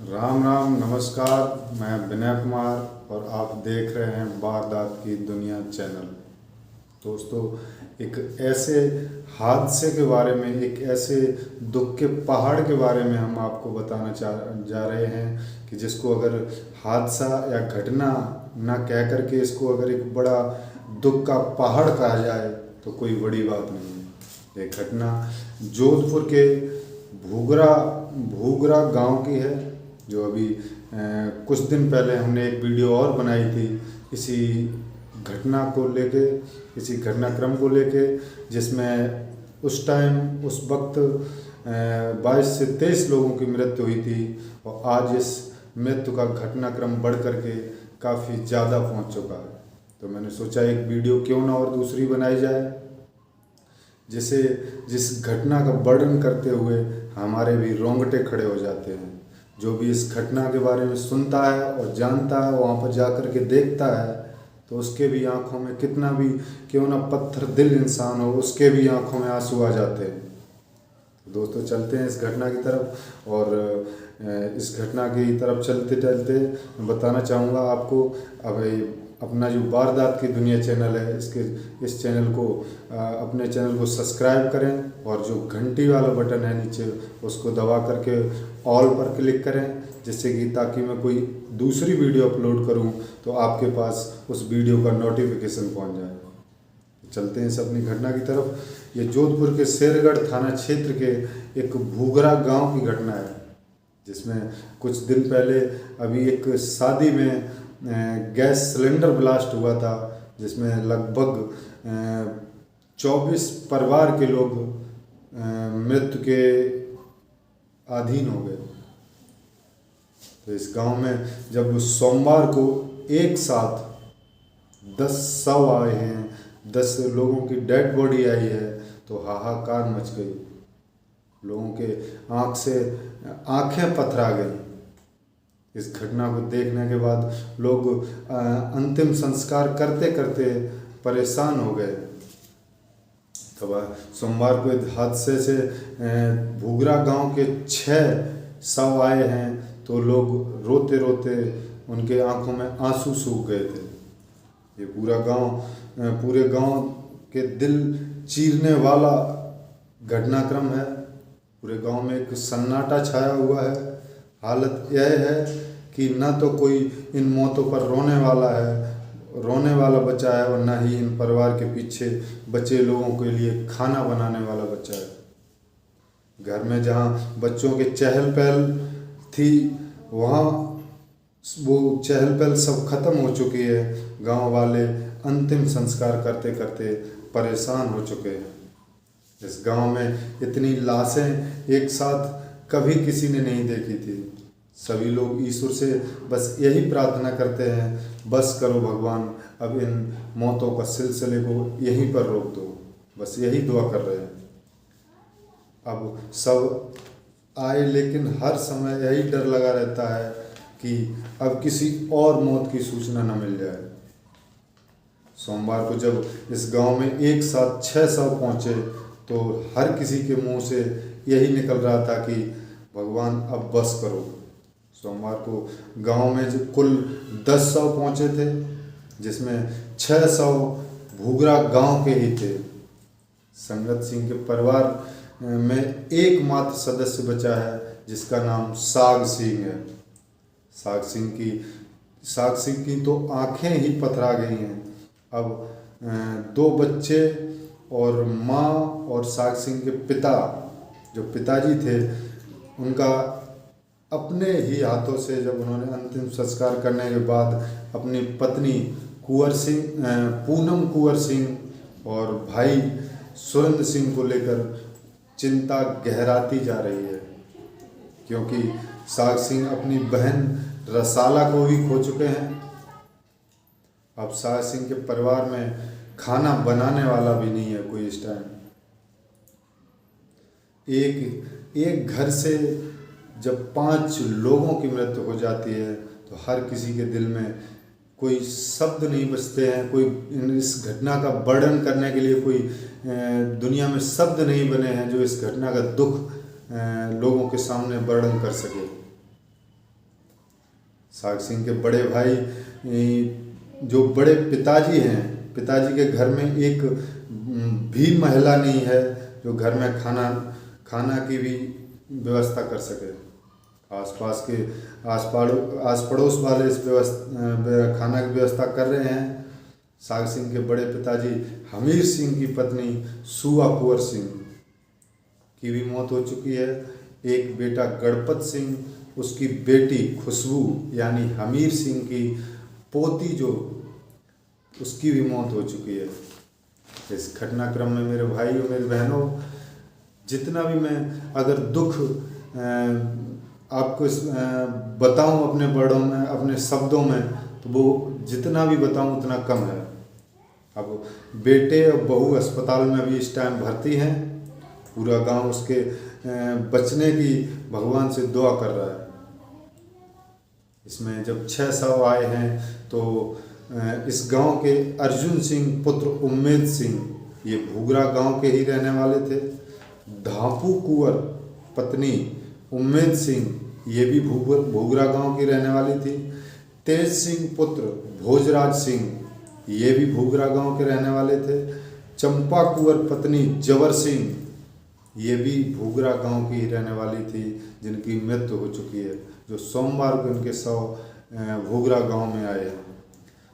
राम राम नमस्कार। मैं विनय कुमार और आप देख रहे हैं वारदात की दुनिया चैनल। दोस्तों, एक ऐसे हादसे के बारे में, एक ऐसे दुख के पहाड़ के बारे में हम आपको बताना जा रहे हैं कि जिसको अगर हादसा या घटना ना कह करके इसको अगर एक बड़ा दुख का पहाड़ कहा जाए तो कोई बड़ी बात नहीं है। ये घटना जोधपुर के भूगरा भूगरा गांव की है, जो अभी कुछ दिन पहले हमने एक वीडियो और बनाई थी इसी घटना को लेके, इसी घटनाक्रम को लेके, जिसमें उस टाइम उस वक्त 22 से 23 लोगों की मृत्यु हुई थी और आज इस मृत्यु का घटनाक्रम बढ़ करके काफ़ी ज़्यादा पहुंच चुका है। तो मैंने सोचा एक वीडियो क्यों ना और दूसरी बनाई जाए, जिसे जिस घटना का वर्णन करते हुए हमारे भी रोंगटे खड़े हो जाते हैं। जो भी इस घटना के बारे में सुनता है और जानता है, वहाँ पर जा कर के देखता है, तो उसके भी आंखों में, कितना भी क्यों ना पत्थर दिल इंसान हो, उसके भी आंखों में आंसू आ जाते हैं। तो दोस्तों, चलते हैं इस घटना की तरफ। और इस घटना की तरफ चलते चलते बताना चाहूँगा आपको, अब अपना जो वारदात की दुनिया चैनल है, इस चैनल को अपने चैनल को सब्सक्राइब करें और जो घंटी वाला बटन है नीचे, उसको दबा करके ऑल पर क्लिक करें, जिससे कि ताकि मैं कोई दूसरी वीडियो अपलोड करूं तो आपके पास उस वीडियो का नोटिफिकेशन पहुंच जाए। चलते हैं इस अपनी घटना की तरफ। ये जोधपुर के शेरगढ़ थाना क्षेत्र के एक भूगरा गांव की घटना है, जिसमें कुछ दिन पहले अभी एक शादी में गैस सिलेंडर ब्लास्ट हुआ था, जिसमें लगभग 24 परिवार के लोग मृत्यु के अधीन हो गए। तो इस गांव में जब सोमवार को एक साथ 10 शव आए हैं, 10 लोगों की डेड बॉडी आई है, तो हाहाकार मच गई। लोगों के आँख से आंखें पथरा गई। इस घटना को देखने के बाद लोग अंतिम संस्कार करते करते परेशान हो गए। तब सोमवार को हादसे से भूगरा गांव के 6 शव आए हैं, तो लोग रोते रोते, उनके आंखों में आंसू सूख गए थे। ये पूरे गांव के दिल चीरने वाला घटनाक्रम है। पूरे गांव में एक सन्नाटा छाया हुआ है। हालत यह है कि न तो कोई इन मौतों पर रोने वाला बचा है, और न ही इन परिवार के पीछे बचे लोगों के लिए खाना बनाने वाला बचा है। घर में जहाँ बच्चों के चहल पहल थी, वहाँ वो चहल पहल सब खत्म हो चुकी है। गांव वाले अंतिम संस्कार करते करते परेशान हो चुके हैं। इस गांव में इतनी लाशें एक साथ कभी किसी ने नहीं देखी थी। सभी लोग ईश्वर से बस यही प्रार्थना करते हैं, बस करो भगवान, अब इन मौतों का सिलसिले को यहीं पर रोक दो। बस यही दुआ कर रहे हैं। अब सब आए, लेकिन हर समय यही डर लगा रहता है कि अब किसी और मौत की सूचना न मिल जाए। सोमवार को जब इस गांव में एक साथ 6 शव पहुंचे, तो हर किसी के मुंह से यही निकल रहा था कि भगवान अब बस करो। सोमवार को गांव में जो कुल 10 शव पहुंचे थे, जिसमें 6 शव भूगरा गांव के ही थे। संगत सिंह के परिवार में एकमात्र सदस्य बचा है, जिसका नाम साग सिंह है। साग सिंह की तो आंखें ही पथरा गई हैं। अब 2 बच्चे और माँ और साग सिंह के पिता, जो पिताजी थे, उनका अपने ही हाथों से जब उन्होंने अंतिम संस्कार करने के बाद अपनी पत्नी पूनम कुंवर सिंह और भाई सुरेंद्र सिंह को लेकर चिंता गहराती जा रही है, क्योंकि साग सिंह अपनी बहन रसाला को भी खो चुके हैं। अब साग सिंह के परिवार में खाना बनाने वाला भी नहीं है कोई इस टाइम। एक घर से जब 5 लोगों की मृत्यु हो जाती है, तो हर किसी के दिल में कोई शब्द नहीं बचते हैं। कोई इस घटना का वर्णन करने के लिए कोई दुनिया में शब्द नहीं बने हैं जो इस घटना का दुख लोगों के सामने वर्णन कर सके। साग सिंह के बड़े भाई जो बड़े पिताजी हैं, पिताजी के घर में एक भी महिला नहीं है जो घर में खाना की भी व्यवस्था कर सके। आसपास के आस पड़ोस वाले इस खाना की व्यवस्था कर रहे हैं। साग सिंह के बड़े पिताजी हमीर सिंह की पत्नी सुआ कुंवर सिंह की भी मौत हो चुकी है। एक बेटा गणपत सिंह, उसकी बेटी खुशबू यानी हमीर सिंह की पोती जो, उसकी भी मौत हो चुकी है। इस घटनाक्रम में मेरे भाई और मेरी बहनों, जितना भी मैं अगर दुख आपको बताऊं अपने वर्डों में, अपने शब्दों में, तो वो जितना भी बताऊं उतना कम है। अब बेटे और बहू अस्पताल में अभी इस टाइम भर्ती हैं। पूरा गांव उसके बचने की भगवान से दुआ कर रहा है। इसमें जब 6 शव आए हैं तो इस गांव के अर्जुन सिंह पुत्र उम्मेद सिंह, ये भूगरा गांव के ही रहने वाले थे। धापू कुंवर पत्नी उम्मेद सिंह, ये भी भूगरा गांव की रहने वाली थी। तेज सिंह पुत्र भोजराज सिंह, ये भी भूगरा गांव के रहने वाले थे। चंपा कुंवर पत्नी जवर सिंह, ये भी भूगरा गांव की रहने वाली थी, जिनकी मृत्यु हो चुकी है, जो सोमवार को उनके शव भूगरा गांव में आए।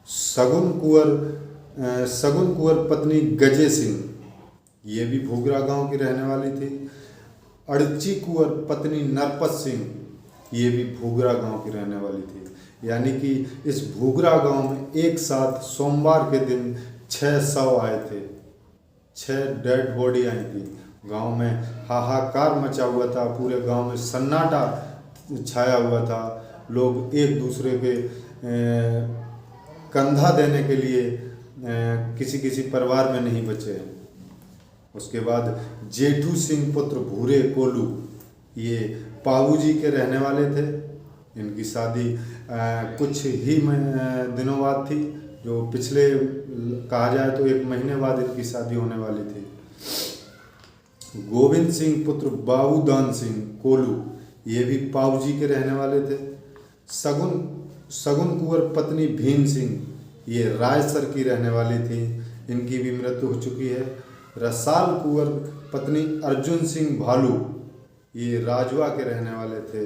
सगुन कुंवर पत्नी गजे सिंह, ये भी भूगरा गांव की रहने वाली थी। अड़ची कुंवर पत्नी नरपत सिंह, ये भी भूगरा गांव की रहने वाली थी। यानी कि इस भूगरा गांव में एक साथ सोमवार के दिन 6 शव आए थे, 6 डेड बॉडी आई थी। गांव में हाहाकार मचा हुआ था, पूरे गांव में सन्नाटा छाया हुआ था। लोग एक दूसरे के कंधा देने के लिए किसी परिवार में नहीं बचे। उसके बाद जेठू सिंह पुत्र भूरे कोलू, ये पाबूजी के रहने वाले थे। इनकी शादी कुछ ही दिनों बाद थी, जो पिछले कहा जाए तो 1 महीने बाद इनकी शादी होने वाली थी। गोविंद सिंह पुत्र बाबूदान सिंह कोलू, ये भी पाबूजी के रहने वाले थे। सगुन कुंवर पत्नी भीम सिंह, ये रायसर की रहने वाली थी, इनकी भी मृत्यु हो चुकी है। रसाल कुंवर पत्नी अर्जुन सिंह भालू, ये राजवा के रहने वाले थे,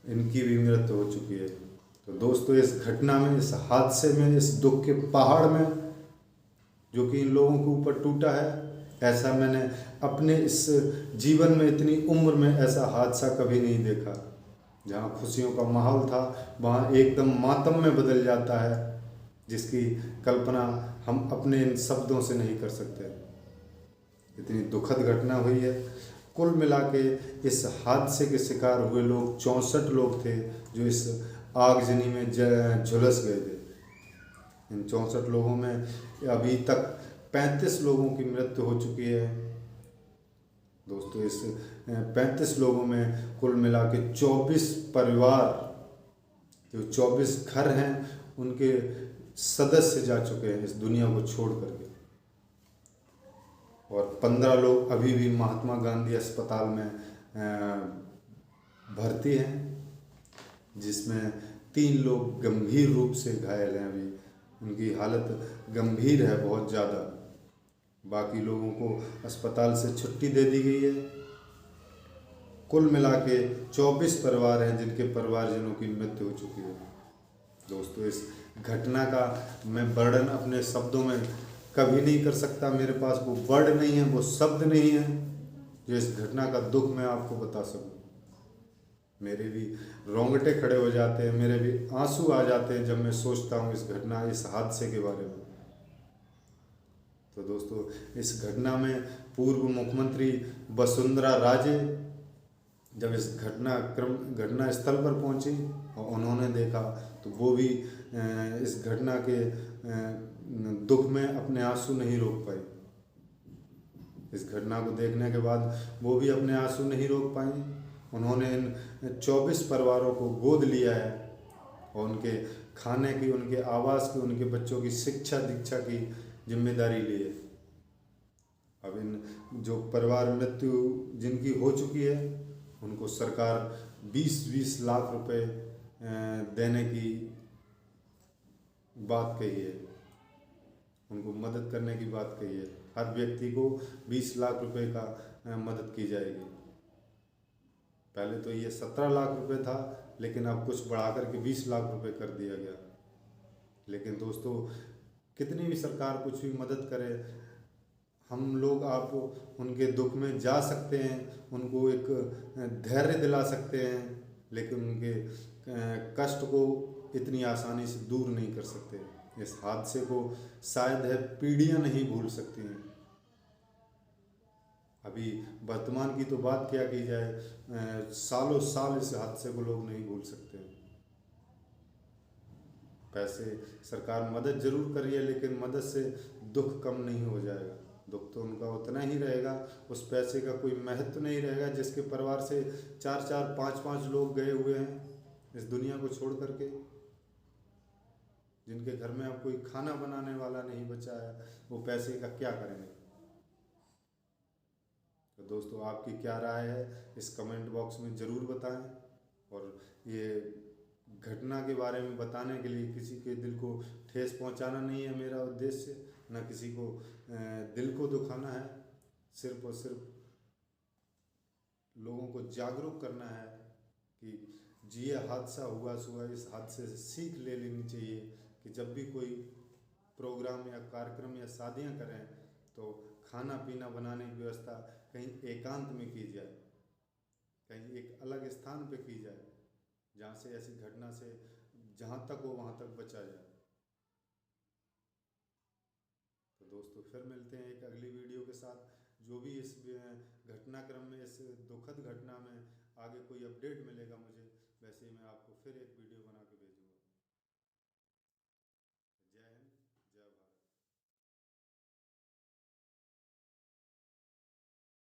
इनकी भी मृत्यु हो चुकी है। तो दोस्तों, इस घटना में, इस हादसे में, इस दुख के पहाड़ में जो कि इन लोगों के ऊपर टूटा है, ऐसा मैंने अपने इस जीवन में, इतनी उम्र में ऐसा हादसा कभी नहीं देखा। जहाँ खुशियों का माहौल था, वहाँ एकदम मातम में बदल जाता है, जिसकी कल्पना हम अपने इन शब्दों से नहीं कर सकते। इतनी दुखद घटना हुई है। कुल मिला के इस हादसे के शिकार हुए लोग 64 लोग थे, जो इस आगजनी में झुलस गए थे। इन 64 लोगों में अभी तक 35 लोगों की मृत्यु हो चुकी है। दोस्तों, इस 35 लोगों में कुल मिला के 24 परिवार, जो 24 घर हैं, उनके सदस्य जा चुके हैं इस दुनिया को छोड़ करके। और 15 लोग अभी भी महात्मा गांधी अस्पताल में भर्ती हैं, जिसमें 3 लोग गंभीर रूप से घायल हैं। अभी उनकी हालत गंभीर है बहुत ज़्यादा। बाकी लोगों को अस्पताल से छुट्टी दे दी गई है। कुल मिला के 24 परिवार हैं जिनके परिवारजनों की मृत्यु हो चुकी है। दोस्तों, इस घटना का मैं वर्णन अपने शब्दों में कभी नहीं कर सकता। मेरे पास वो वर्ड नहीं है, वो शब्द नहीं है जो इस घटना का दुख मैं आपको बता सकूं। मेरे भी रोंगटे खड़े हो जाते हैं, मेरे भी आंसू आ जाते हैं जब मैं सोचता हूँ इस घटना, इस हादसे के बारे में। तो दोस्तों, इस घटना में पूर्व मुख्यमंत्री वसुंधरा राजे जब इस घटना स्थल पर पहुंची और उन्होंने देखा, तो वो भी इस घटना के दुख में अपने आंसू नहीं रोक पाई। इस घटना को देखने के बाद वो भी अपने आंसू नहीं रोक पाई। उन्होंने इन 24 परिवारों को गोद लिया है और उनके खाने की, उनके आवास की, उनके बच्चों की शिक्षा दीक्षा की जिम्मेदारी ली है। अब इन जो परिवार मृत्यु जिनकी हो चुकी है, उनको सरकार 20-20 लाख रुपए देने की बात कही है, उनको मदद करने की बात कही है। हर व्यक्ति को 20 लाख रुपए का मदद की जाएगी। पहले तो ये 17 लाख रुपए था, लेकिन अब कुछ बढ़ा करके 20 लाख रुपए कर दिया गया। लेकिन दोस्तों, कितनी भी सरकार कुछ भी मदद करे, हम लोग आप उनके दुख में जा सकते हैं, उनको एक धैर्य दिला सकते हैं, लेकिन उनके कष्ट को इतनी आसानी से दूर नहीं कर सकते। इस हादसे को शायद है पीढ़ियां नहीं भूल सकती हैं। अभी वर्तमान की तो बात क्या की जाए, सालों साल इस हादसे को लोग नहीं भूल सकते। पैसे सरकार मदद जरूर कर रही है, लेकिन मदद से दुख कम नहीं हो जाएगा। दुख तो उनका उतना ही रहेगा, उस पैसे का कोई महत्व नहीं रहेगा जिसके परिवार से 4-4, 5-5 लोग गए हुए हैं इस दुनिया को छोड़ करके, जिनके घर में अब कोई खाना बनाने वाला नहीं बचा है। वो पैसे का क्या करेंगे? तो दोस्तों, आपकी क्या राय है इस कमेंट बॉक्स में ज़रूर बताएं। और ये घटना के बारे में बताने के लिए किसी के दिल को ठेस पहुंचाना नहीं है मेरा उद्देश्य, न किसी को दिल को दुखाना है। सिर्फ और सिर्फ लोगों को जागरूक करना है कि जी, ये हादसा हुआ सुबह, इस हादसे से सीख ले लेनी चाहिए कि जब भी कोई प्रोग्राम या कार्यक्रम या शादियां करें तो खाना पीना बनाने की व्यवस्था कहीं एकांत में की जाए, कहीं एक अलग स्थान पे की जाए, जहाँ से ऐसी घटना से जहाँ तक हो वहाँ तक बचा जाए। तो दोस्तों, फिर मिलते हैं एक अगली वीडियो के साथ। जो भी इस घटनाक्रम में, इस दुखद घटना में आगे कोई अपडेट मिलेगा मुझे, वैसे ही मैं आपको फिर एक